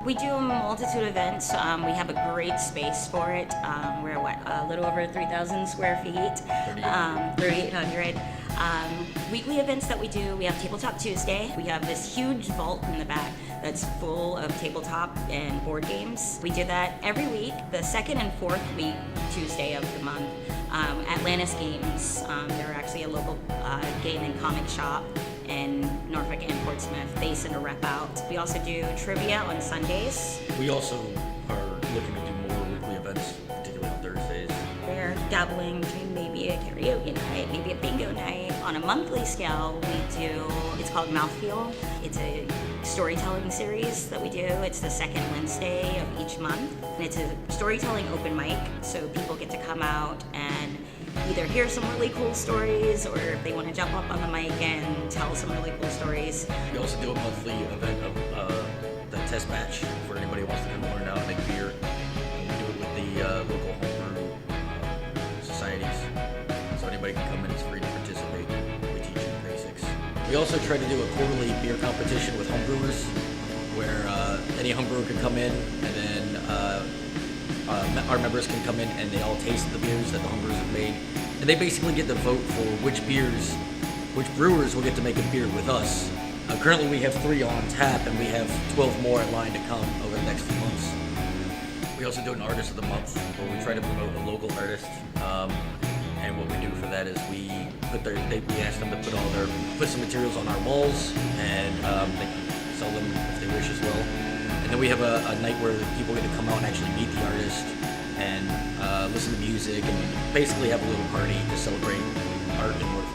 We do a multitude of events. We have a great space for it. We're a little over 3,000 square feet, 3,800. Weekly events that we do, we have Tabletop Tuesday. We have this huge vault in the back that's full of tabletop and board games. We do that every week, the second and fourth week Tuesday of the month. Atlantis Games, they're actually a local game and comic shop in Norfolk and Portsmouth. They send a rep out. We also do trivia on Sundays. We also are looking to do more weekly events, particularly on Thursdays. We're dabbling between maybe a karaoke night, maybe a bingo night. On a monthly scale, we do, it's called Mouthfeel. It's a storytelling series that we do. It's the second Wednesday of each month. And it's a storytelling open mic, so people get to come out and either hear some really cool stories, or if they want to jump up on the mic and tell some really cool stories. We also do a monthly event of the test batch for anybody who wants to come learn how to make beer. And we do it with the local homebrew societies, so anybody can come in. It's free to participate. We teach you the basics. We also try to do a quarterly beer competition with homebrewers, where any homebrewer can come in, and then our members can come in and they all taste the beers that the homebrewers have made, and they basically get to vote for which brewers will get to make a beer with us. Currently we have 3 on tap, and we have 12 more in line to come over the next few months. We also do an Artist of the Month, where we try to promote a local artist, and what we do for that is we ask them to put some materials on our walls, and they can sell them if they wish as well. And then we have a night where people get to come out and actually meet the artist and listen to music and basically have a little party to celebrate art and work